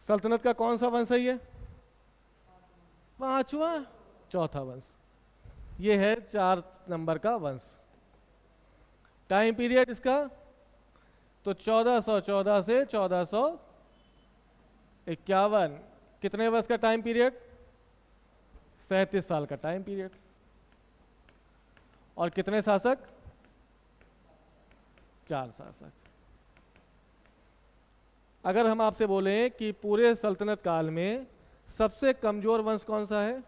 सल्तनत का कौन सा वंश है ये? पांचवा, चौथा वंश। ये है 4 नंबर का वंश। टाइम पीरियड इसका तो 1414 से 1451। कितने वर्ष का टाइम पीरियड? 37 साल का टाइम पीरियड। और कितने शासक? 4 शासक। अगर हम आपसे बोलें कि पूरे सल्तनत काल में सबसे कमजोर वंश कौन सा है,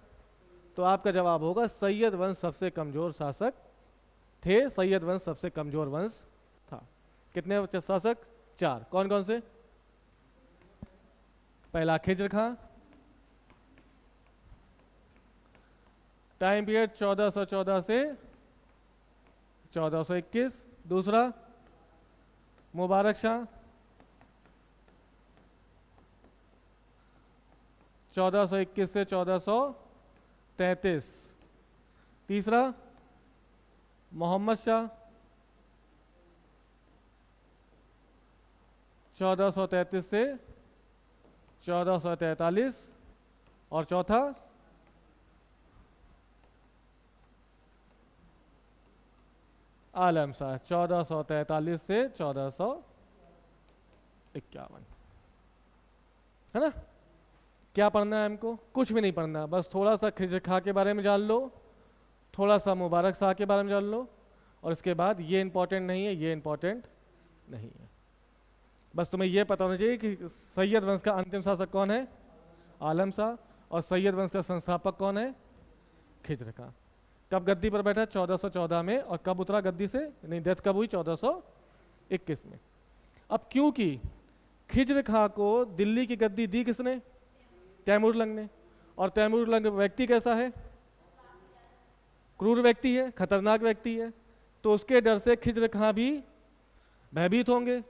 तो आपका जवाब होगा सैयद वंश सबसे कमजोर शासक थे। सैयद वंश सबसे कमजोर वंश था। कितने शासक? 4। कौन कौन से? पहला खिज्र खां, टाइम पीरियड 1414 से 1421। दूसरा मुबारक शाह, 1421 से 1433। तीसरा मोहम्मद शाह, 1433 से 1443। और चौथा आलम शाह, 1443 से 1451। है ना? क्या पढ़ना है हमको? कुछ भी नहीं पढ़ना, बस थोड़ा सा खिज्र खां के बारे में जान लो, थोड़ा सा मुबारक शाह के बारे में जान लो, और इसके बाद ये इंपॉर्टेंट नहीं है, ये इंपॉर्टेंट नहीं है। बस तुम्हें ये पता होना चाहिए कि सैयद वंश का अंतिम शासक कौन है? आलम शाह। और सैयद वंश का संस्थापक कौन है? खिज्र खां। कब गद्दी पर बैठा? 1414 में। और कब उतरा गद्दी से? नहीं, डेथ कब हुई? 1421 में। अब क्योंकि खिज्र खां को दिल्ली की गद्दी दी किसने? तैमूरलंग ने। और तैमूरलंग व्यक्ति कैसा है? क्रूर व्यक्ति है, खतरनाक व्यक्ति है, तो उसके डर से खिज्र खां भी भयभीत होंगे।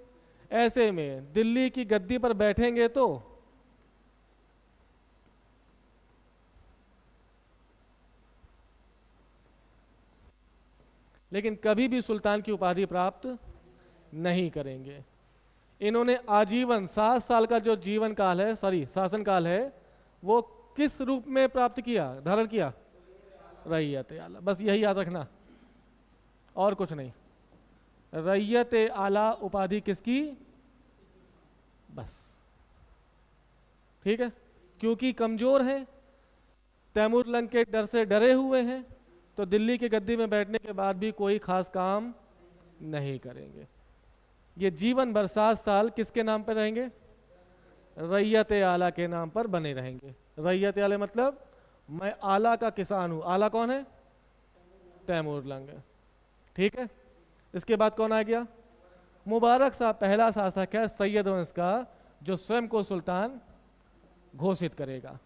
ऐसे में दिल्ली की गद्दी पर बैठेंगे तो लेकिन कभी भी सुल्तान की उपाधि प्राप्त नहीं करेंगे। इन्होंने आजीवन 7 साल का जो जीवन काल है, सॉरी शासन काल है, वो किस रूप में प्राप्त किया, धारण किया? रैयत आला। बस यही याद रखना, और कुछ नहीं। रैयत आला उपाधि किसकी? बस, ठीक है। क्योंकि कमजोर हैं, तैमूरलंग के डर से डरे हुए हैं, तो दिल्ली की गद्दी में बैठने के बाद भी कोई खास काम नहीं करेंगे। ये जीवन भर 7 साल किसके नाम पर रहेंगे? रैयत आला के नाम पर बने रहेंगे। रैयत आला मतलब मैं आला का किसान हूं। आला कौन है? तैमूरलंग। ठीक है। इसके बाद कौन आ गया? मुबारक शाह पहला शासक है सैयद वंश का, जो स्वयं को सुल्तान घोषित करेगा।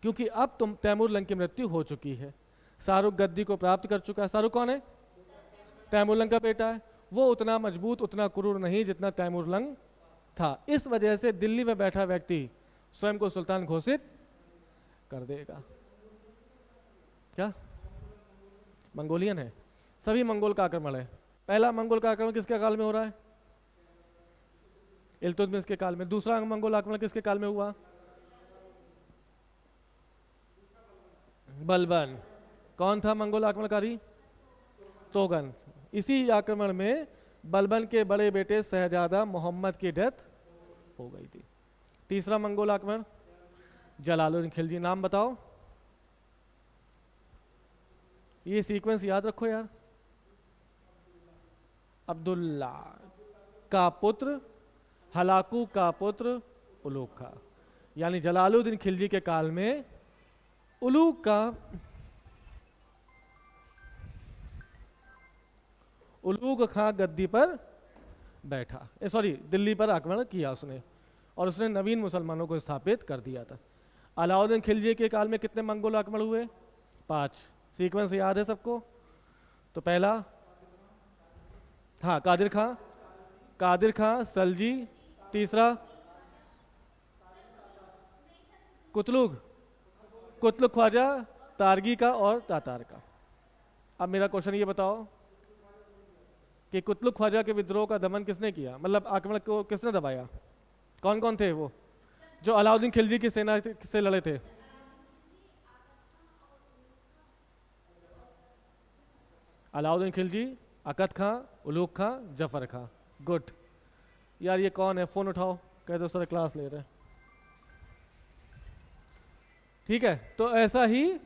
क्योंकि अब तुम तैमूरलंग की मृत्यु हो चुकी है, शाहरुख गद्दी को प्राप्त कर चुका है। शाहरुख कौन है? तैमूरलंग का बेटा है। वो उतना मजबूत, उतना क्रूर नहीं जितना तैमूरलंग था। इस वजह से दिल्ली में बैठा व्यक्ति स्वयं को सुल्तान घोषित कर देगा। क्या मंगोलियन है? सभी मंगोल का आक्रमण है। पहला मंगोल का आक्रमण किसके काल में हो रहा है? इल्तुतमिश के काल में। दूसरा मंगोल आक्रमण किसके काल में हुआ? बलबन। कौन था मंगोल आक्रमणकारी? तोगन। इसी आक्रमण में बलबन के बड़े बेटे शहजादा मोहम्मद की डेथ हो गई थी। तीसरा मंगोल आक्रमण जलालुद्दीन खिलजी। नाम बताओ। ये सीक्वेंस याद रखो यार। अब्दुल्ला का पुत्र, हलाकू का पुत्र उलूग खां। यानी जलालुद्दीन खिलजी के काल में उलूग खां गद्दी पर बैठा, सॉरी दिल्ली पर आक्रमण किया उसने, और उसने नवीन मुसलमानों को स्थापित कर दिया था। अलाउद्दीन खिलजी के काल में कितने मंगोल आक्रमण हुए? 5। सीक्वेंस याद है सबको? तो पहला, हाँ, कादिर खां सलजी। तीसरा कुतलुग ख्वाजा तारगी का और तातार का। अब मेरा क्वेश्चन ये बताओ कि कुतलुग ख्वाजा के विद्रोह का दमन किसने किया, मतलब आक्रमण को किसने दबाया? कौन कौन थे वो? जो अलाउद्दीन खिलजी की सेना से लड़े थे? अलाउद्दीन खिलजी, अकद खां, उलूग खां, जफर खां। गुड। यार ये कौन है, फोन उठाओ, कह दो सर क्लास ले रहे हैं। ठीक है, तो ऐसा ही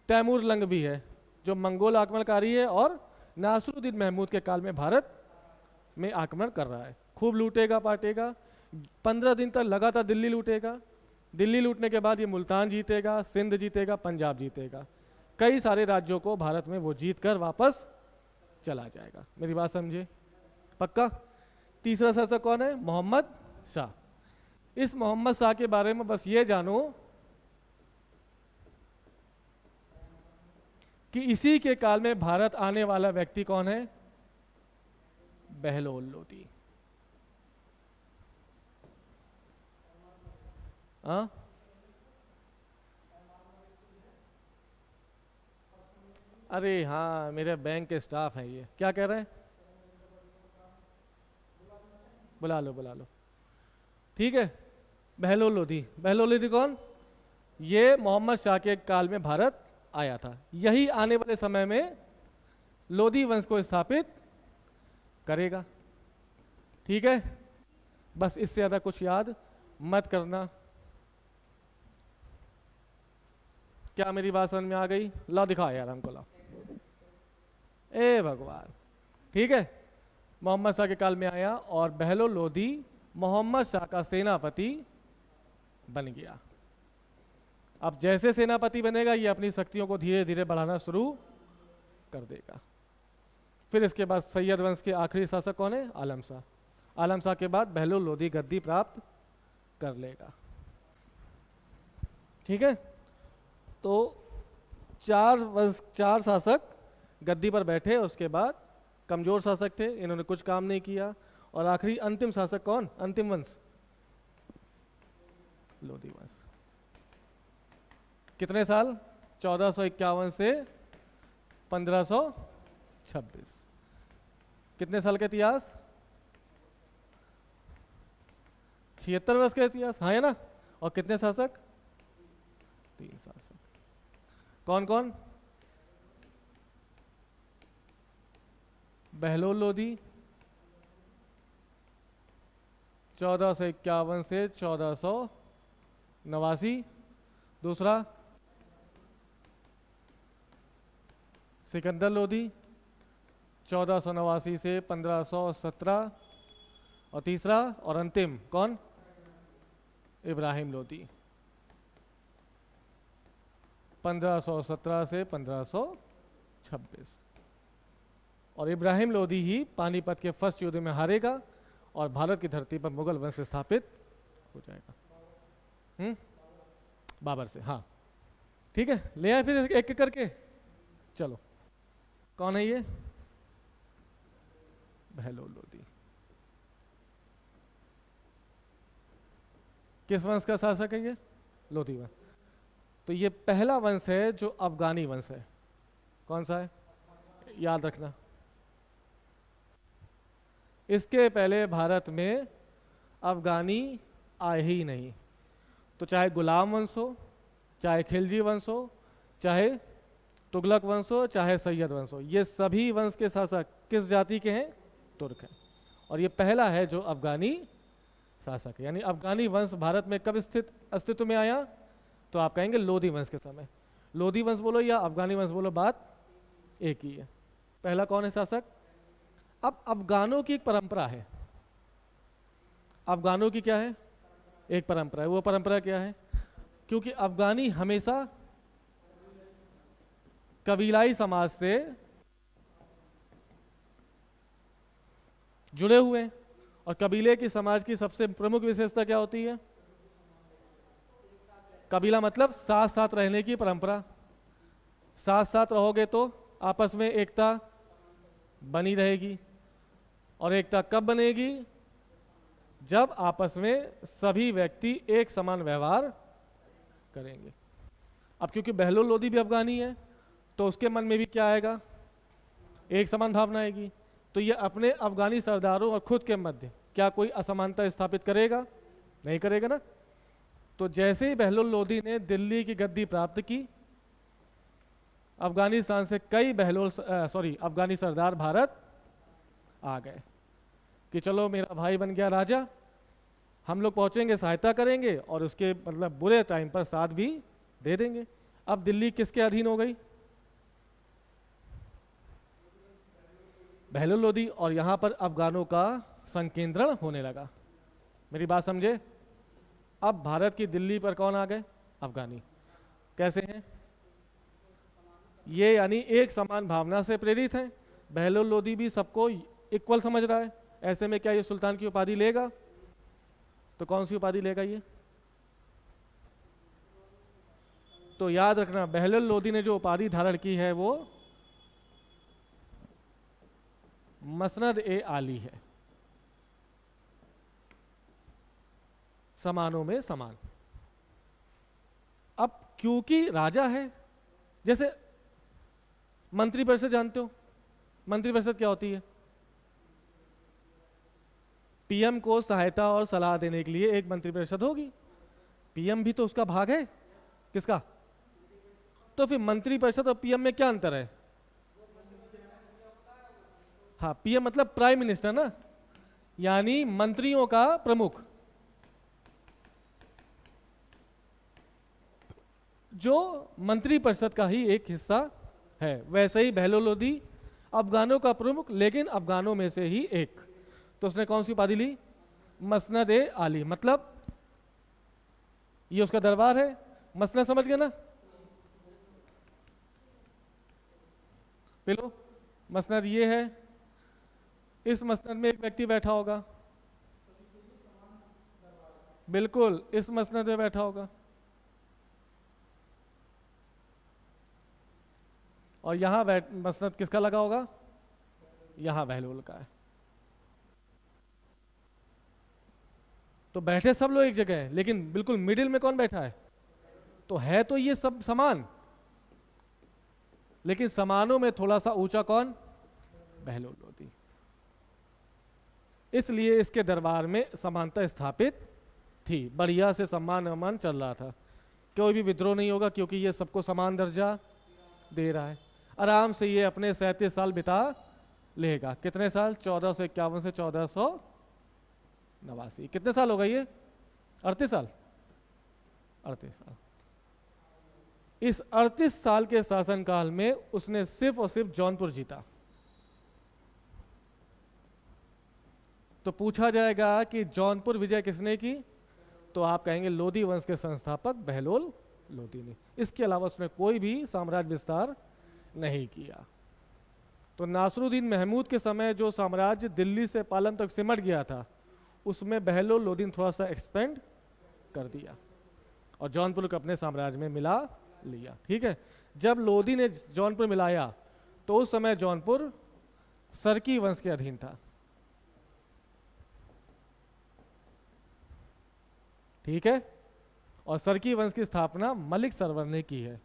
तैमूर लंग भी है जो मंगोल आक्रमणकारी है और नासिरुद्दीन महमूद के काल में भारत में आक्रमण कर रहा है। खूब लूटेगा पाटेगा, 15 दिन तक लगातार दिल्ली लूटेगा। दिल्ली लूटने के बाद ये मुल्तान जीतेगा, सिंध जीतेगा, पंजाब जीतेगा, कई सारे राज्यों को भारत में वो जीत कर वापस चला जाएगा। मेरी बात समझे? पक्का? तीसरा शासक कौन है? मोहम्मद शाह। इस मोहम्मद शाह के बारे में बस ये जानो कि इसी के काल में भारत आने वाला व्यक्ति कौन है? बहलोल लोदी। हाँ, अरे हाँ, मेरे बैंक के स्टाफ हैं, ये क्या कह रहे हैं? बुला लो बुला लो। ठीक है, बहलोल लोदी। बहलोल लोदी कौन? ये मोहम्मद शाह के काल में भारत आया था। यही आने वाले समय में लोदी वंश को स्थापित करेगा। ठीक है, बस इससे ज्यादा कुछ याद मत करना। क्या मेरी बात समझ में आ गई? ला दिखा यार हमको, ला। ए भगवान। ठीक है, मोहम्मद शाह के काल में आया और बहलोल लोदी मोहम्मद शाह का सेनापति बन गया। अब जैसे सेनापति बनेगा ये अपनी शक्तियों को धीरे धीरे बढ़ाना शुरू कर देगा। फिर इसके बाद सैयद वंश के आखिरी शासक कौन है? आलम शाह। आलम शाह के बाद बहलोल लोदी गद्दी प्राप्त कर लेगा। ठीक है, तो चार शासक गद्दी पर बैठे, उसके बाद कमजोर शासक थे, इन्होंने कुछ काम नहीं किया, और आखिरी अंतिम शासक कौन? अंतिम वंश लोदी वंश। कितने साल? 1451 से 1526। कितने साल का इतिहास? 76 वर्ष का इतिहास, हाँ है ना? और कितने शासक? 3 शासक। कौन कौन? बहलोल लोदी 1451 से 1489। दूसरा सिकंदर लोदी 1489 से 1517। और तीसरा और अंतिम कौन? इब्राहिम लोदी 1517 से 1526। और इब्राहिम लोदी ही पानीपत के फर्स्ट युद्ध में हारेगा और भारत की धरती पर मुगल वंश स्थापित हो जाएगा। बाबर से, हाँ ठीक है। ले आए फिर एक एक करके। चलो, कौन है ये? बहलोल लोदी। किस वंश का शासक है ये? लोदी वंश। तो ये पहला वंश है जो अफगानी वंश है। कौन सा है? याद रखना। इसके पहले भारत में अफगानी आए ही नहीं। तो चाहे गुलाम वंश हो, चाहे खिलजी वंश हो, चाहे तुगलक वंश हो, चाहे सैयद वंश हो, ये सभी वंश के शासक किस जाति के हैं? तुर्क हैं। और ये पहला है जो अफगानी शासक है। यानी अफगानी वंश भारत में कब अस्तित्व में आया? तो आप कहेंगे लोदी वंश के समय। लोदी वंश बोलो या अफगानी वंश बोलो, बात एक ही है। पहला कौन है शासक? अब अफगानों की एक परंपरा है। अफगानों की क्या है? एक परंपरा है। वो परंपरा क्या है? क्योंकि अफगानी हमेशा कबीलाई समाज से जुड़े हुए हैं। और कबीले की समाज की सबसे प्रमुख विशेषता क्या होती है? कबीला मतलब साथ साथ रहने की परंपरा। साथ साथ रहोगे तो आपस में एकता बनी रहेगी। और एकता कब बनेगी? जब आपस में सभी व्यक्ति एक समान व्यवहार करेंगे। अब क्योंकि बहलोल लोदी भी अफगानी है तो उसके मन में भी क्या आएगा? एक समान भावना आएगी। तो ये अपने अफगानी सरदारों और खुद के मध्य क्या कोई असमानता स्थापित करेगा? नहीं करेगा ना। तो जैसे ही बहलोल लोदी ने दिल्ली की गद्दी प्राप्त की, अफगानिस्तान से कई अफगानी सरदार भारत आ गए कि चलो मेरा भाई बन गया राजा, हम लोग पहुंचेंगे, सहायता करेंगे और उसके मतलब बुरे टाइम पर साथ भी दे देंगे। अब दिल्ली किसके अधीन हो गई? बहलोल लोदी। और यहां पर अफगानों का संकेंद्रण होने लगा। मेरी बात समझे? अब भारत की दिल्ली पर कौन आ गए? अफगानी। कैसे हैं ये? यानी एक समान भावना से प्रेरित हैं। बहलोल लोदी भी सबको इक्वल समझ रहा है। ऐसे में क्या ये सुल्तान की उपाधि लेगा? तो कौन सी उपाधि लेगा ये? तो याद रखना, बहलोल लोदी ने जो उपाधि धारण की है वो मसनद ए आली है, समानों में समान। अब क्योंकि राजा है, जैसे मंत्रिपरिषद जानते हो, मंत्रिपरिषद क्या होती है? पीएम को सहायता और सलाह देने के लिए एक मंत्रिपरिषद होगी। पीएम भी तो उसका भाग है। किसका? तो फिर मंत्रिपरिषद और पीएम में क्या अंतर है? हाँ, पीएम मतलब प्राइम मिनिस्टर ना, यानी मंत्रियों का प्रमुख। जो मंत्रिपरिषद का ही एक हिस्सा है। वैसे ही बहलोल लोदी अफगानों का प्रमुख, लेकिन अफगानों में से ही एक। तो उसने कौन सी उपाधि ली? मसनद ए आली। मतलब ये उसका दरबार है। मसनद समझ गए ना? पिलो, मसनद ये है। इस मसनद में एक व्यक्ति बैठा होगा। बिल्कुल, इस मसनद में बैठा होगा। और यहां मसनद किसका लगा होगा? यहां बहलोल का है। तो बैठे सब लोग एक जगह है, लेकिन बिल्कुल मिडिल में कौन बैठा है? तो है तो ये सब समान, लेकिन समानों में थोड़ा सा ऊंचा कौन? बहलोल लोदी। इसलिए इसके दरबार में समानता स्थापित थी। बढ़िया से सम्मान अमान चल रहा था। कोई भी विद्रोह नहीं होगा, क्योंकि ये सबको समान दर्जा दे रहा है। आराम से ये अपने 37 साल बिता लेगा। कितने साल? 1451 से 1489। कितने साल हो गए ये? 38 साल। 38 साल। इस 38 साल के शासनकाल में उसने सिर्फ और सिर्फ जौनपुर जीता। तो पूछा जाएगा कि जौनपुर विजय किसने की? तो आप कहेंगे लोदी वंश के संस्थापक बहलोल लोदी ने। इसके अलावा उसने कोई भी साम्राज्य विस्तार नहीं किया। तो नासरुद्दीन महमूद के समय जो साम्राज्य दिल्ली से पालन तक सिमट गया था, उसमें बहलोल लोदी ने थोड़ा सा एक्सपेंड कर दिया और जौनपुर को अपने साम्राज्य में मिला लिया। ठीक है। जब लोदी ने जौनपुर मिलाया तो उस समय जौनपुर सरकी वंश के अधीन था। ठीक है। और सरकी वंश की स्थापना मलिक सरवर ने की है।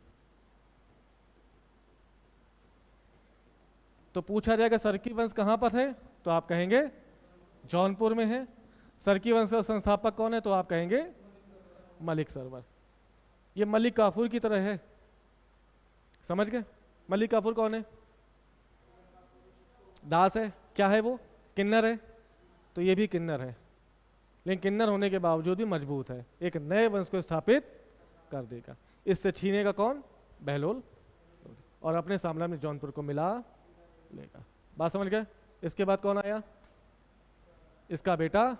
तो पूछा जाएगा सरकी वंश कहां पर है? तो आप कहेंगे जौनपुर में है। सरकी वंश का संस्थापक कौन है? तो आप कहेंगे मलिक सरवर। ये मलिक काफूर की तरह है, समझ गए? मलिक काफूर कौन है? दास है। क्या है वो? किन्नर है। तो ये भी किन्नर है, लेकिन किन्नर होने के बावजूद भी मजबूत है। एक नए वंश को स्थापित कर देगा। इससे छीनेगा कौन? बहलोल। और अपने साम्राज्य में जौनपुर को मिला लेगा। बात समझ गए? इसके बाद कौन आया? इसका बेटा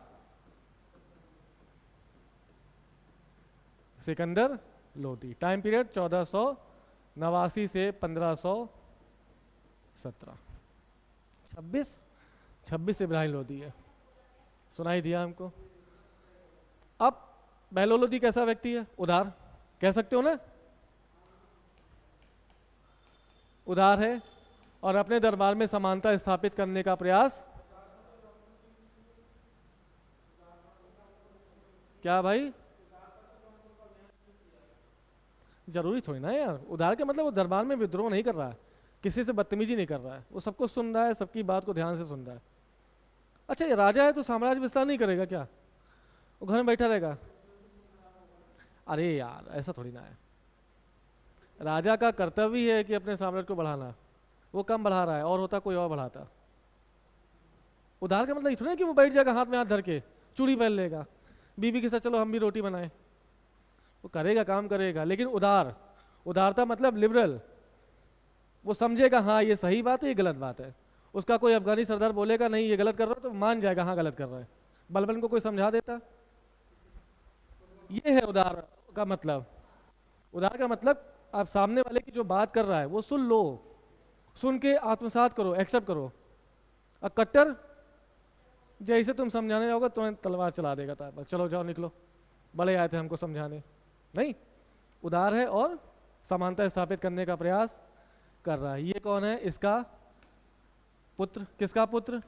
सिकंदर लोदी। टाइम पीरियड 1489 से 1517। 26 इब्राहिम लोदी है। सुनाई दिया हमको? अब बहलोल लोदी कैसा व्यक्ति है? उदार, कह सकते हो ना? उदार है और अपने दरबार में समानता स्थापित करने का प्रयास। क्या भाई? जरूरी थोड़ी ना यार। उदार के मतलब वो दरबार में विद्रोह नहीं कर रहा है, किसी से बदतमीजी नहीं कर रहा है, वो सबको सुन रहा है, सबकी बात को ध्यान से सुन रहा है। अच्छा, ये राजा है तो साम्राज्य विस्तार नहीं करेगा क्या? वो घर में बैठा रहेगा? अरे यार ऐसा थोड़ी ना है। राजा का कर्तव्य है कि अपने साम्राज्य को बढ़ाना, वो कम बढ़ा रहा है और होता कोई और बढ़ाता। उधार का मतलब इतना है कि वो बैठ जाएगा हाथ में हाथ धर के, चूड़ी पहन लेगा, बीवी के साथ चलो हम भी रोटी बनाए, वो करेगा, काम करेगा, लेकिन उदार, उदारता मतलब लिबरल, वो समझेगा हाँ ये सही बात है, ये गलत बात है। उसका कोई अफगानी सरदार बोलेगा नहीं ये गलत कर रहा है, तो मान जाएगा हाँ गलत कर रहा है। बलबन को कोई समझा देता। ये है उदार का मतलब। उदार का मतलब आप सामने वाले की जो बात कर रहा है वो सुन लो, सुन के आत्मसात करो, एक्सेप्ट करो। और कट्टर जैसे तुम समझाने जाओगे तुम्हें तलवार चला देगा टाइप पर, चलो जाओ निकलो, बड़े आए थे हमको समझाने। नहीं, उदार है और समानता स्थापित करने का प्रयास कर रहा है। ये कौन है? इसका पुत्र। किसका पुत्र?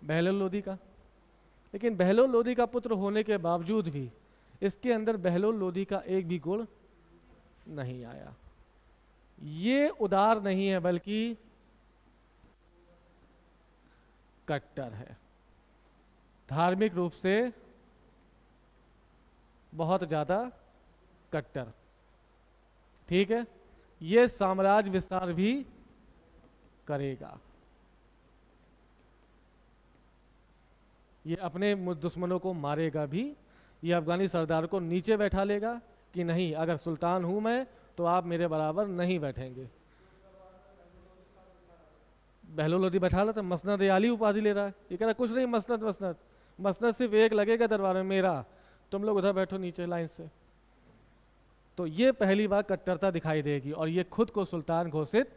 बहलोल लोदी का। लेकिन बहलोल लोदी का पुत्र होने के बावजूद भी इसके अंदर बहलोल लोदी का एक भी गुण नहीं आया। ये उदार नहीं है बल्कि कट्टर है, धार्मिक रूप से बहुत ज्यादा कट्टर। ठीक है, ये साम्राज्य विस्तार भी करेगा, ये अपने दुश्मनों को मारेगा भी, ये अफगानी सरदार को नीचे बैठा लेगा कि नहीं अगर सुल्तान हूं मैं तो आप मेरे बराबर नहीं बैठेंगे। बहलोल लोदी बैठा ला तो मसनद आली उपाधि ले रहा है, ये कह रहा कुछ नहीं, मसनद मसनद मसनद सिर्फ एक लगेगा दरबार में मेरा, तुम लोग उधर बैठो नीचे लाइन से। तो ये पहली बार कट्टरता दिखाई देगी और ये खुद को सुल्तान घोषित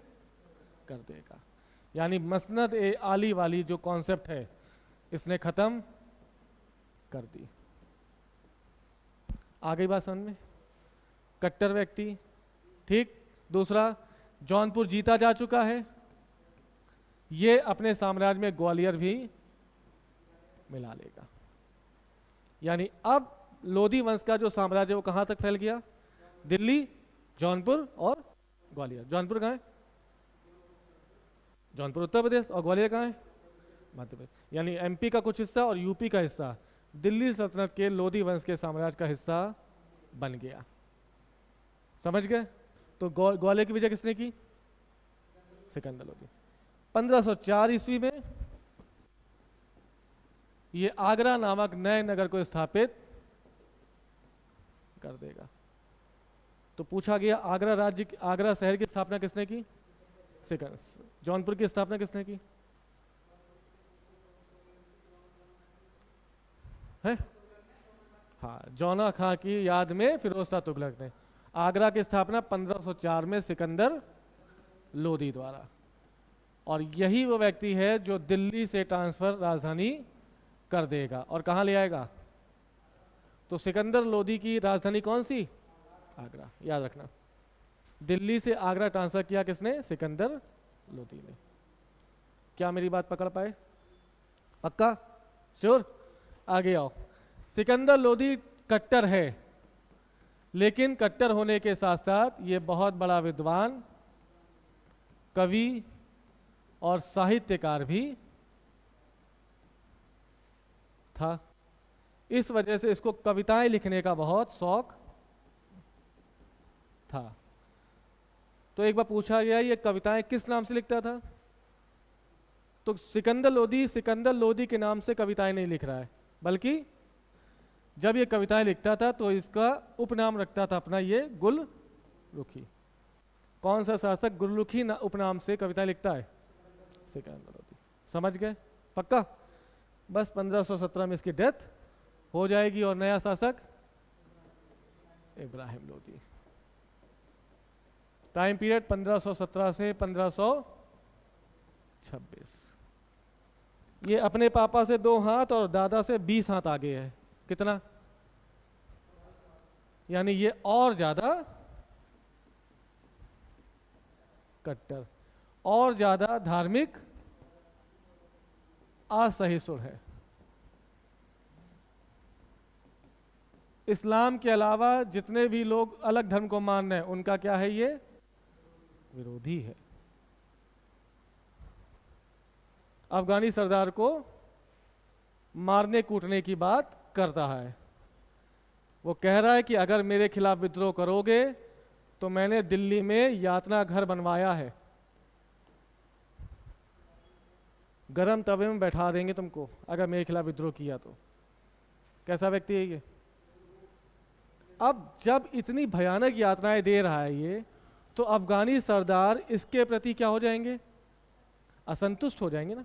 कर देगा। यानी मसनद ए आली वाली जो कॉन्सेप्ट है इसने खत्म कर दी। आ गई बात समझ में? कट्टर व्यक्ति। ठीक, दूसरा, जौनपुर जीता जा चुका है, ये अपने साम्राज्य में ग्वालियर भी मिला लेगा। यानी अब लोधी वंश का जो साम्राज्य वो कहां तक फैल गया? दिल्ली, जौनपुर और ग्वालियर। जौनपुर कहाँ है? जौनपुर उत्तर प्रदेश, और ग्वालियर कहाँ है? मध्य प्रदेश। यानी एमपी का कुछ हिस्सा और यूपी का हिस्सा दिल्ली सल्तनत के लोधी वंश के साम्राज्य का हिस्सा बन गया। समझ गए? तो ग्वालियर की विजय किसने की? सिकंदर लोधी। 1504 ईस्वी में ये आगरा नामक नए नगर को स्थापित कर देगा। तो पूछा गया आगरा राज्य, आगरा शहर की स्थापना किसने की? सिकंदर। जौनपुर की स्थापना किसने की है? हाँ, जौना खां की याद में फिरोज शाह तुगलक ने। आगरा की स्थापना 1504 में सिकंदर लोधी द्वारा। और यही वो व्यक्ति है जो दिल्ली से ट्रांसफर राजधानी कर देगा और कहाँ ले आएगा? तो सिकंदर लोधी की राजधानी कौन सी? आगरा, याद रखना। दिल्ली से आगरा ट्रांसफर किया किसने? सिकंदर लोधी ने। क्या मेरी बात पकड़ पाए? पक्का? श्योर? आगे आओ। सिकंदर लोधी कट्टर है, लेकिन कट्टर होने के साथ साथ ये बहुत बड़ा विद्वान, कवि और साहित्यकार भी था। इस वजह से इसको कविताएं लिखने का बहुत शौक था। तो एक बार पूछा गया ये कविताएं किस नाम से लिखता था? तो सिकंदर लोधी के नाम से कविताएं नहीं लिख रहा है, बल्कि जब ये कविताएं लिखता था तो इसका उपनाम रखता था अपना, ये गुलरुखी। कौन सा शासक गुलरुखी उपनाम से कविताएं लिखता है? सिकंदर लोधी। समझ गए? पक्का? बस 1517 में इसकी डेथ हो जाएगी और नया शासक इब्राहिम लोधी। टाइम पीरियड 1517 से 1526। ये अपने पापा से 2 हाथ और दादा से 20 हाथ आगे है। कितना? यानी ये और ज्यादा कट्टर, और ज्यादा धार्मिक असहिष्णु है। इस्लाम के अलावा जितने भी लोग अलग धर्म को मान रहे हैं उनका क्या है? ये विरोधी है। अफगानी सरदार को मारने कूटने की बात करता है। वो कह रहा है कि अगर मेरे खिलाफ विद्रोह करोगे तो मैंने दिल्ली में यातना घर बनवाया है, गरम तवे में बैठा देंगे तुमको अगर मेरे खिलाफ विद्रोह किया तो। कैसा व्यक्ति है ये? अब जब इतनी भयानक यातनाएं दे रहा है ये, तो अफगानी सरदार इसके प्रति क्या हो जाएंगे? असंतुष्ट हो जाएंगे ना।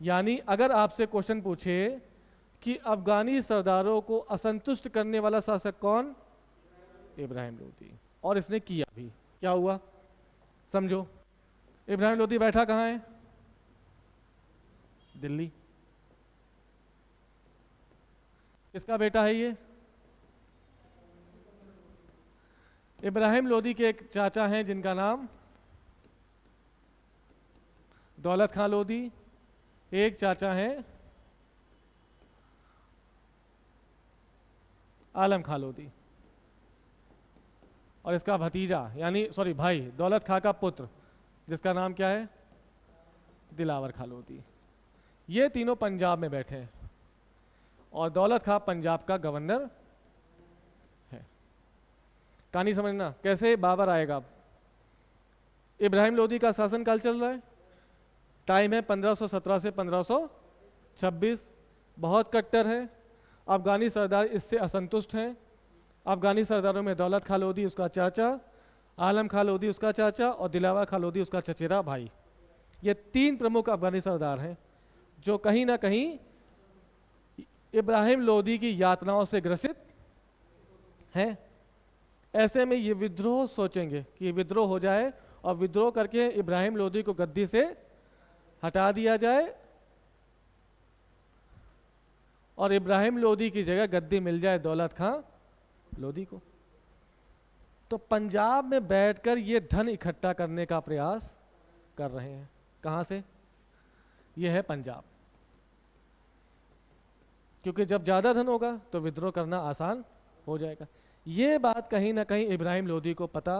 यानी अगर आपसे क्वेश्चन पूछे कि अफगानी सरदारों को असंतुष्ट करने वाला शासक कौन? इब्राहिम लोदी। और इसने किया भी। क्या हुआ समझो। इब्राहिम लोदी बैठा कहाँ है? दिल्ली। किसका बेटा है ये? इब्राहिम लोदी के एक चाचा हैं जिनका नाम दौलत खां लोदी, एक चाचा हैं आलम खां लोदी, और इसका भतीजा यानी सॉरी भाई दौलत खां का पुत्र जिसका नाम क्या है? दिलावर खां लोदी। ये तीनों पंजाब में बैठे हैं और दौलत खां पंजाब का गवर्नर है। कहानी समझना कैसे बाबर आएगा। अब इब्राहिम लोदी का शासनकाल चल रहा है, टाइम है 1517 से 1526, बहुत कट्टर है। अफगानी सरदार इससे असंतुष्ट हैं। अफगानी सरदारों में दौलत खां लोदी उसका चाचा, आलम खां लोदी उसका चाचा और दिलावर खां लोदी उसका चचेरा भाई। ये तीन प्रमुख अफगानी सरदार हैं जो कहीं ना कहीं इब्राहिम लोदी की यातनाओं से ग्रसित हैं। ऐसे में ये विद्रोह सोचेंगे कि ये विद्रोह हो जाए और विद्रोह करके इब्राहिम लोदी को गद्दी से हटा दिया जाए और इब्राहिम लोदी की जगह गद्दी मिल जाए दौलत खां लोदी को। तो पंजाब में बैठकर ये धन इकट्ठा करने का प्रयास कर रहे हैं। कहां से? ये है पंजाब। क्योंकि जब ज्यादा धन होगा तो विद्रोह करना आसान हो जाएगा। ये बात कहीं ना कहीं इब्राहिम लोदी को पता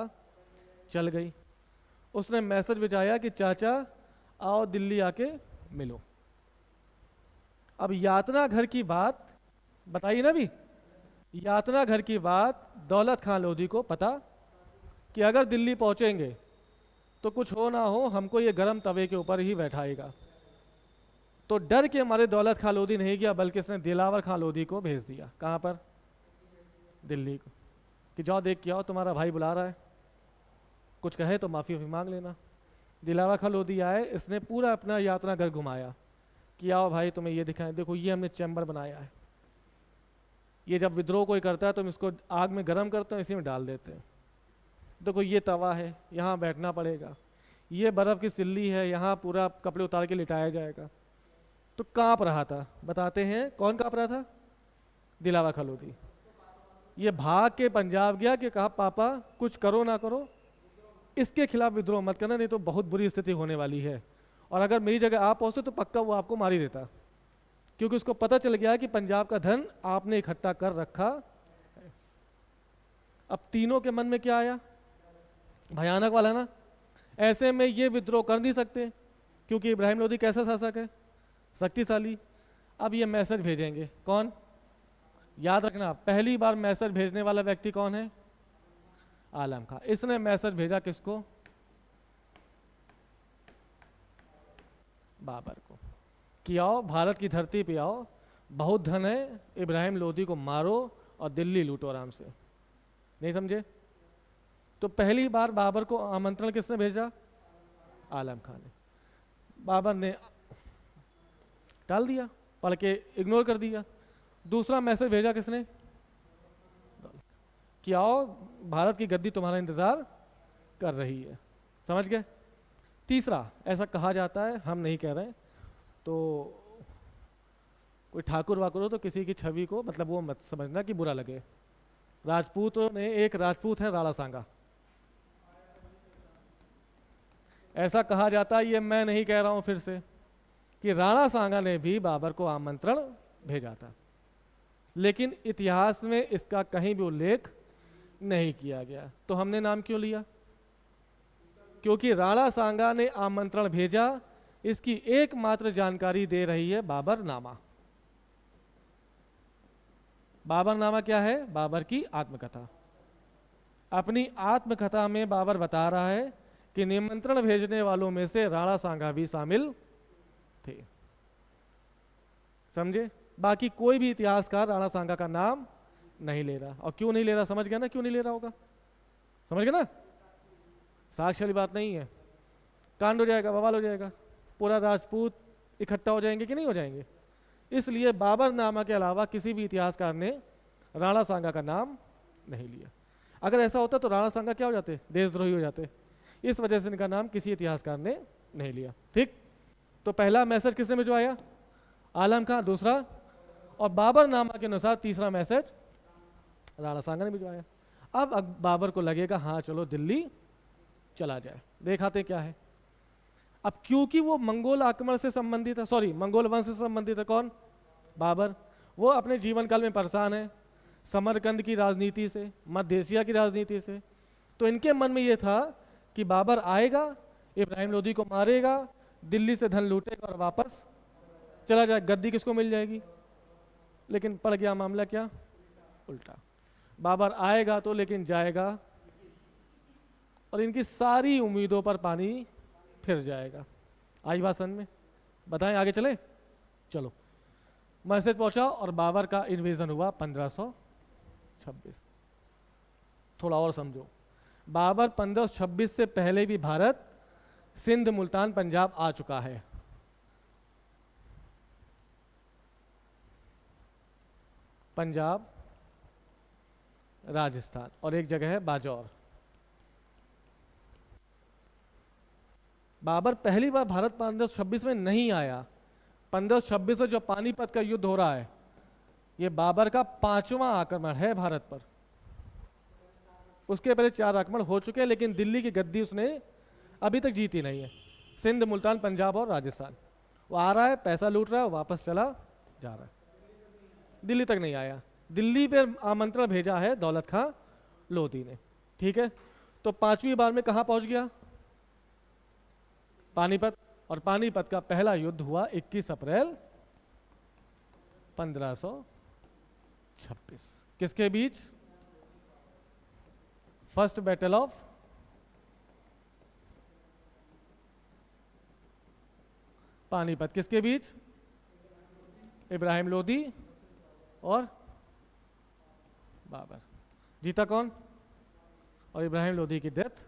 चल गई। उसने मैसेज भिजवाया कि चाचा आओ दिल्ली आके मिलो। अब यातना घर की बात बताइए ना भी, यातना घर की बात दौलत खां लोदी को पता कि अगर दिल्ली पहुंचेंगे तो कुछ हो ना हो हमको ये गरम तवे के ऊपर ही बैठाएगा। तो डर के मारे दौलत खां लोदी नहीं गया, बल्कि इसने दिलावर खां लोदी को भेज दिया। कहां पर? दिल्ली को, कि जाओ देख के आओ, तुम्हारा भाई बुला रहा है, कुछ कहे तो माफी मांग लेना। दिलावर खां लोदी आए, इसने पूरा अपना यातना घर घुमाया कि आओ भाई तुम्हें ये दिखाएं, देखो ये हमने चैम्बर बनाया है, ये जब विद्रोह कोई करता है तो हम इसको आग में गर्म करते हैं, इसी में डाल देते हैं। देखो ये तवा है, यहाँ बैठना पड़ेगा, ये बर्फ़ की सिल्ली है, यहाँ पूरा कपड़े उतार के लिटाया जाएगा। तो कांप रहा था, बताते हैं कौन कांप रहा था? दिलावर खां लोदी। ये भाग के पंजाब गया कि कहा पापा कुछ करो ना करो, इसके खिलाफ विद्रोह मत करना, नहीं तो बहुत बुरी स्थिति होने वाली है, और अगर मेरी जगह आप पहुंचते तो पक्का वो आपको मार ही देता। क्योंकि उसको पता चल गया कि पंजाब का धन आपने इकट्ठा कर रखा है। अब तीनों के मन में क्या आया? भयानक वाला ना। ऐसे में ये विद्रोह कर नहीं सकते क्योंकि इब्राहिम लोदी कैसा शासक है? शक्तिशाली। अब ये मैसेज भेजेंगे, कौन? याद रखना, पहली बार मैसेज भेजने वाला व्यक्ति कौन है? आलम खां। इसने मैसेज भेजा किसको? बाबर को, कि आओ भारत की धरती पे आओ, बहुत धन है, इब्राहिम लोदी को मारो और दिल्ली लूटो आराम से। नहीं समझे? तो पहली बार बाबर को आमंत्रण किसने भेजा? आलम खां ने। बाबर ने टाल दिया, पढ़ के इग्नोर कर दिया। दूसरा मैसेज भेजा किसने? कि आओ भारत की गद्दी तुम्हारा इंतजार कर रही है। समझ गए? तीसरा, ऐसा कहा जाता है, हम नहीं कह रहे, तो कोई ठाकुर वाकुर हो तो किसी की छवि को मतलब वो मत समझना कि बुरा लगे। राजपूतों ने, एक राजपूत है राणा सांगा, ऐसा कहा जाता है, ये मैं नहीं कह रहा हूं फिर से, कि राणा सांगा ने भी बाबर को आमंत्रण भेजा था, लेकिन इतिहास में इसका कहीं भी उल्लेख नहीं किया गया। तो हमने नाम क्यों लिया? क्योंकि राणा सांगा ने आमंत्रण भेजा, इसकी एकमात्र जानकारी दे रही है बाबर नामा। बाबरनामा क्या है? बाबर की आत्मकथा। अपनी आत्मकथा में बाबर बता रहा है कि निमंत्रण भेजने वालों में से राणा सांगा भी शामिल थे। समझे? बाकी कोई भी इतिहासकार राणा सांगा का नाम नहीं ले रहा। और क्यों नहीं ले रहा? समझ गया ना क्यों नहीं ले रहा होगा? समझ गया ना? साक्ष्य वाली बात नहीं है। कांड हो जाएगा, बवाल हो जाएगा, पूरा राजपूत इकट्ठा हो जाएंगे कि नहीं हो जाएंगे। इसलिए बाबरनामा के अलावा किसी भी इतिहासकार ने राणा सांगा का नाम नहीं लिया। अगर ऐसा होता तो राणा सांगा क्या हो जाते? देशद्रोही हो जाते। इस वजह से इनका नाम किसी इतिहासकार ने नहीं लिया। ठीक, तो पहला मैसेज किसने भिजवाया? आलम खां। दूसरा, और बाबरनामा के अनुसार तीसरा मैसेज राणा सांगा ने भिजवाया। अब बाबर को लगेगा हाँ चलो दिल्ली चला जाए, देखाते क्या है। अब क्योंकि वो मंगोल आक्रमण से संबंधित है, सॉरी मंगोल वंश से संबंधित है, कौन? बाबर। वो अपने जीवन काल में परेशान है समरकंद की राजनीति से, मध्य एशिया की राजनीति से। तो इनके मन में ये था कि बाबर आएगा, इब्राहिम लोदी को मारेगा, दिल्ली से धन लूटेगा और वापस चला जाए, गद्दी किसको मिल जाएगी। लेकिन पड़ गया मामला क्या? उल्टा। बाबर आएगा तो लेकिन जाएगा और इनकी सारी उम्मीदों पर पानी फिर जाएगा। आई बात समझ में? बताएं आगे चले? चलो, मैसेज पहुंचा और बाबर का इन्वेजन हुआ 1526। थोड़ा और समझो, बाबर 1526 से पहले भी भारत सिंध, मुल्तान, पंजाब आ चुका है। पंजाब, राजस्थान और एक जगह है बाजौर। बाबर पहली बार भारत 1526 में नहीं आया। 1526 में जो पानीपत का युद्ध हो रहा है, ये बाबर का 5वां आक्रमण है भारत पर। उसके पहले 4 आक्रमण हो चुके हैं, लेकिन दिल्ली की गद्दी उसने अभी तक जीती नहीं है। सिंध, मुल्तान, पंजाब और राजस्थान वो आ रहा है, पैसा लूट रहा है, वापस चला जा रहा है, दिल्ली तक नहीं आया। दिल्ली पे आमंत्रण भेजा है दौलत खां लोधी ने। ठीक है, तो 5वीं बार में कहाँ पहुंच गया? पानीपत। और पानीपत का पहला युद्ध हुआ 21 अप्रैल 1526। किसके बीच? First battle of Panipat. किसके बीच? इब्राहिम लोदी और बाबर। जीता कौन? और इब्राहिम लोदी की डेथ।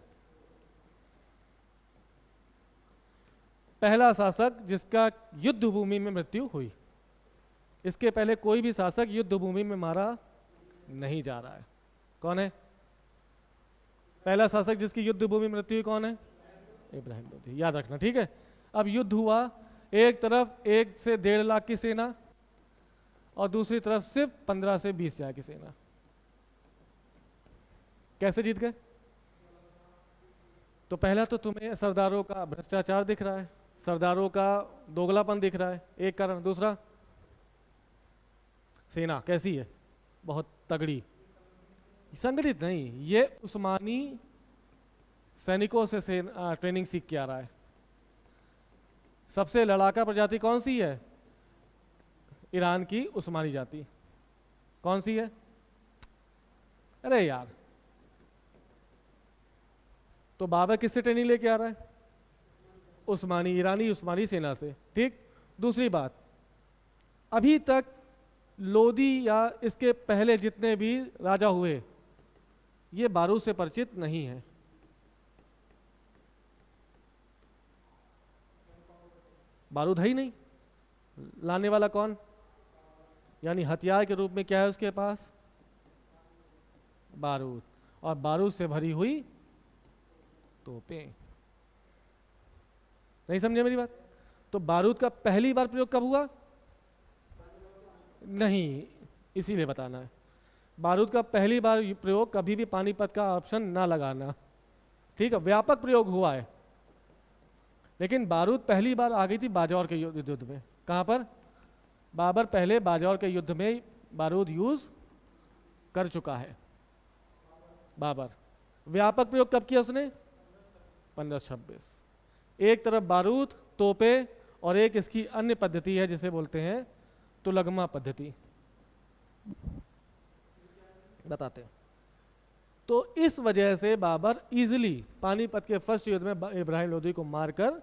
पहला शासक जिसका युद्ध भूमि में मृत्यु हुई। इसके पहले कोई भी शासक युद्ध भूमि में मारा नहीं जा रहा है। कौन है पहला शासक जिसकी युद्ध भूमि में मृत्यु हुई? कौन है? इब्राहिम लोदी। याद रखना, ठीक है। अब युद्ध हुआ, एक तरफ 1 से 1.5 लाख की सेना और दूसरी तरफ सिर्फ 15 से 20 हजार की सेना। कैसे जीत गए? तो पहला तो तुम्हें सरदारों का भ्रष्टाचार दिख रहा है, सरदारों का दोगलापन दिख रहा है, एक कारण। दूसरा, सेना कैसी है? बहुत तगड़ी, संगठित नहीं। ये उस्मानी सैनिकों से ट्रेनिंग सीख के आ रहा है। सबसे लड़ाका प्रजाति कौन सी है? ईरान की उस्मानी जाति। कौन सी है? अरे यार, तो बाबर किससे ट्रेनिंग लेके आ रहा है? उस्मानी, ईरानी उस्मानी सेना से। ठीक। दूसरी बात, अभी तक लोदी या इसके पहले जितने भी राजा हुए ये बारूद से परिचित नहीं है। बारूद है ही नहीं, लाने वाला कौन? यानी हथियार के रूप में क्या है उसके पास? बारूद, और बारूद से भरी हुई तोपें। नहीं समझे मेरी बात? तो बारूद का पहली बार प्रयोग कब हुआ? नहीं, इसीलिए बताना है। बारूद का पहली बार प्रयोग कभी भी पानीपत का ऑप्शन ना लगाना, ठीक है। व्यापक प्रयोग हुआ है, लेकिन बारूद पहली बार आ गई थी बाजौर के युद्ध में। कहां पर? बाबर पहले बाजौर के युद्ध में बारूद यूज कर चुका है। बाबर व्यापक प्रयोग कब किया उसने? 1526। एक तरफ बारूद, तोपे, और एक इसकी अन्य पद्धति है जिसे बोलते हैं तुलगमा पद्धति। बताते हैं। तो इस वजह से बाबर इजीली पानीपत के फर्स्ट युद्ध में इब्राहिम लोदी को मारकर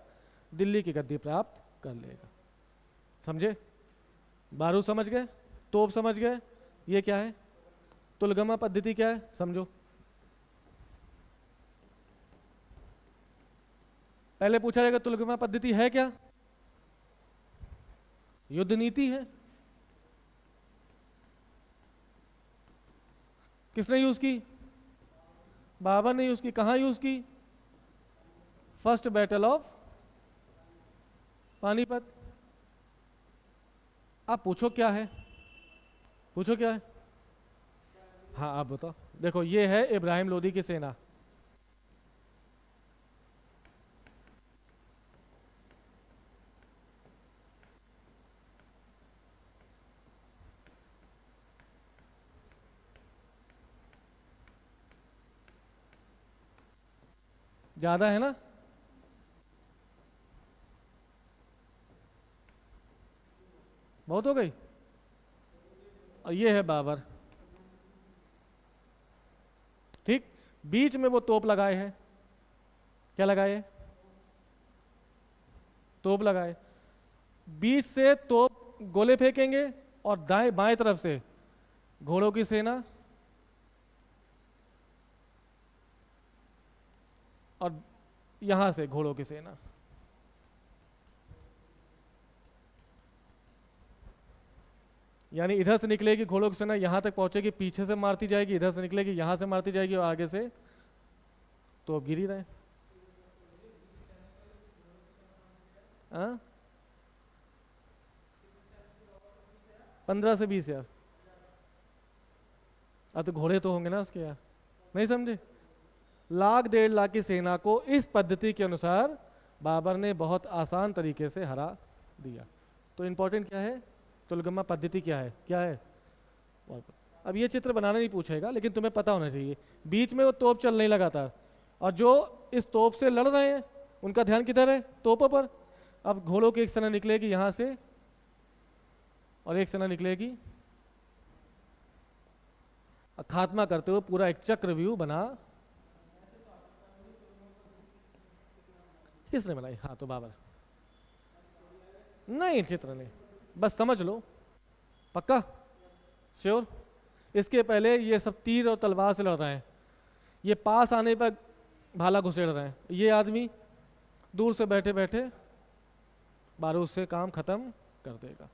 दिल्ली की गद्दी प्राप्त कर लेगा। समझे? बारूद समझ गए, तोप समझ गए, ये क्या है, तुलगमा पद्धति क्या है, समझो। पहले पूछा जाएगा तुलगमा पद्धति है क्या? युद्ध नीति है। किसने यूज की? बाबर ने यूज की। कहां यूज की? First battle of Panipat. आप पूछो क्या है, पूछो क्या है। हाँ आप बताओ। देखो ये है इब्राहिम लोदी की सेना। ज्यादा है ना? बहुत हो गई। और ये है बाबर। ठीक, बीच में वो तोप लगाए हैं। क्या लगाए? तोप लगाए। बीच से तोप गोले फेंकेंगे और दाएं बाएं तरफ से घोड़ों की सेना और यहां से घोड़ों की सेना। यानी इधर से निकलेगी घोड़ों की सेना, यहां तक पहुंचेगी, पीछे से मारती जाएगी, इधर से निकलेगी, यहां से मारती जाएगी और आगे से तो अब गिर ही रहे। 15 से 20 हजार। अब तो घोड़े तो होंगे ना उसके यार, नहीं समझे? 1,00,000 1,50,000 की सेना को इस पद्धति के अनुसार बाबर ने बहुत आसान तरीके से हरा दिया। तो इंपॉर्टेंट क्या है? तुलगमा पद्धति क्या है, क्या है? अब ये चित्र बनाना नहीं पूछेगा, लेकिन तुम्हें पता होना चाहिए। बीच में वो तोप चल नहीं लगातार, और जो इस तोप से लड़ रहे हैं उनका ध्यान किधर है? तोपों पर। अब घोड़ों की एक सेना निकलेगी यहां से और एक सेना निकलेगी, खात्मा करते हुए पूरा एक चक्र व्यू बना। किसने बनाई? हाँ तो बाबर। नहीं चित्र नहीं, बस समझ लो। पक्का? श्योर? इसके पहले ये सब तीर और तलवार से लड़ रहे हैं, ये पास आने पर भाला घुसेड़ रहे हैं, ये आदमी दूर से बैठे बैठे बारूद से काम खत्म कर देगा।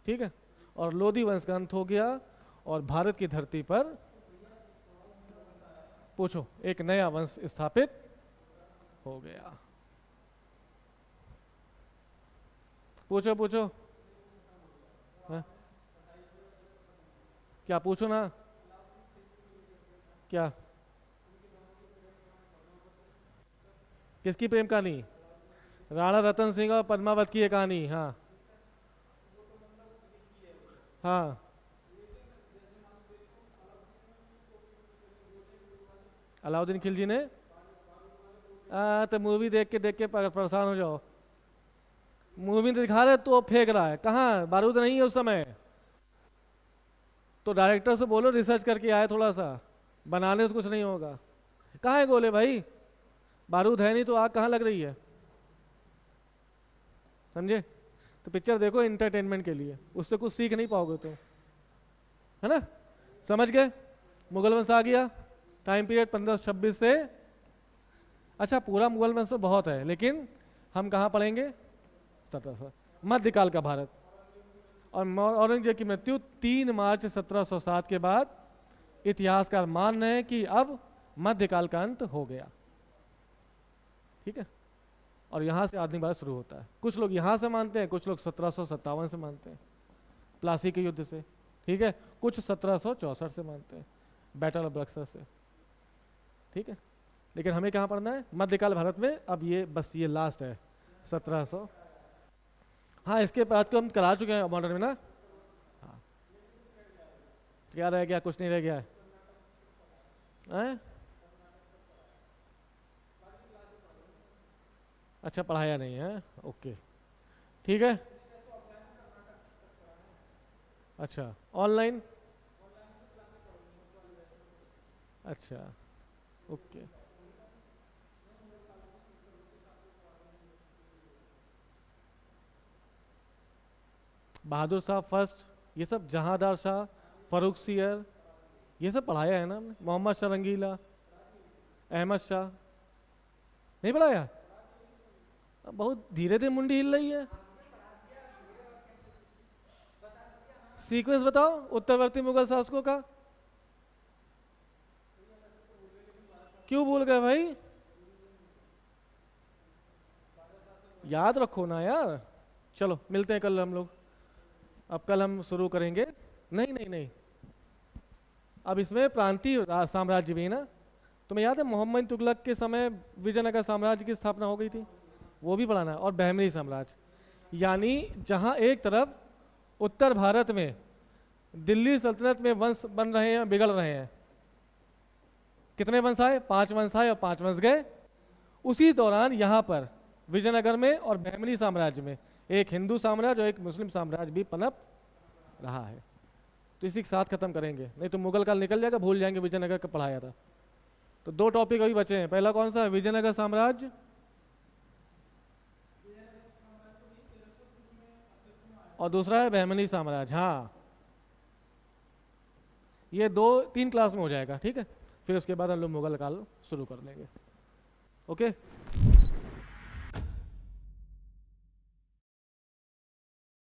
ठीक है? और लोधी वंश का अंत हो गया और भारत की धरती पर पूछो एक नया वंश स्थापित हो गया। पूछो पूछो। है? क्या पूछो ना? क्या? किसकी प्रेम कहानी? राणा रतन सिंह और पद्मावत की ये कहानी। हाँ हाँ। अलाउद्दीन खिलजी ने तो मूवी देख के परेशान हो जाओ। मूवी दिखा रहे तो फेंक रहा है, कहाँ बारूद नहीं है उस समय। तो डायरेक्टर से बोलो रिसर्च करके आए थोड़ा सा, बनाने से कुछ नहीं होगा। कहाँ है गोले भाई? बारूद है नहीं तो आग कहाँ लग रही है? समझे? तो पिक्चर देखो इंटरटेनमेंट के लिए, उससे कुछ सीख नहीं पाओगे तो, है ना? समझ गए? मुगल वंश आ गया, टाइम पीरियड 1526 से। अच्छा पूरा मुगल वंश तो बहुत है, लेकिन हम कहाँ पढ़ेंगे? 1700 मध्यकाल का भारत। और औरंगजेब की मृत्यु 3 मार्च 1707 के बाद इतिहासकार मान रहे हैं कि अब मध्यकाल का अंत हो गया। ठीक है? और यहां से आधुनिक भारत शुरू होता है। कुछ लोग यहां से मानते हैं, कुछ लोग 1757 से मानते हैं, प्लासी के युद्ध से। ठीक है? कुछ 1764 से मानते हैं, बैटल ऑफ बक्सर से। ठीक है? लेकिन हमें कहाँ पढ़ना है? मध्यकाल भारत में। अब ये बस ये लास्ट है 1700। हाँ इसके बाद को हम करा चुके हैं मॉडर्न में ना। हाँ क्या रह गया? कुछ नहीं रह गया है? अच्छा पढ़ाया नहीं है, ओके ठीक है। अच्छा ऑनलाइन? अच्छा, ओके। बहादुर शाह फर्स्ट, ये सब जहांदार शाह, फरुख सियर, ये सब पढ़ाया है ना हमने। मोहम्मद शाह रंगीला, अहमद शाह, नहीं पढ़ाया? बहुत धीरे धीरे मुंडी हिल रही है। सीक्वेंस बताओ उत्तरवर्ती मुगल शासकों का। क्यों भूल गए भाई? याद रखो ना यार। चलो मिलते हैं कल हम लोग। अब कल हम शुरू करेंगे। नहीं नहीं नहीं, अब इसमें प्रांतीय साम्राज्य भी है ना। तुम्हें याद है मोहम्मद तुगलक के समय विजयनगर साम्राज्य की स्थापना हो गई थी, वो भी पढ़ाना है। और बहमनी साम्राज्य, यानी जहाँ एक तरफ उत्तर भारत में दिल्ली सल्तनत में वंश बन रहे हैं, बिगड़ रहे हैं। कितने वंश आए? 5 वंश आए और 5 वंश गए। उसी दौरान यहाँ पर विजयनगर में और बहमनी साम्राज्य में एक हिंदू साम्राज्य और एक मुस्लिम साम्राज्य भी पनप रहा है। तो इसी के साथ खत्म करेंगे, नहीं तो मुगल काल निकल जाएगा, भूल जाएंगे विजयनगर का पढ़ाया था। तो 2 टॉपिक अभी बचे हैं। पहला कौन सा है? विजयनगर साम्राज्य। और दूसरा है बहमनी साम्राज्य। हाँ, ये 2-3 क्लास में हो जाएगा, ठीक है। फिर उसके बाद हम लोग मुगल काल शुरू कर लेंगे। ओके।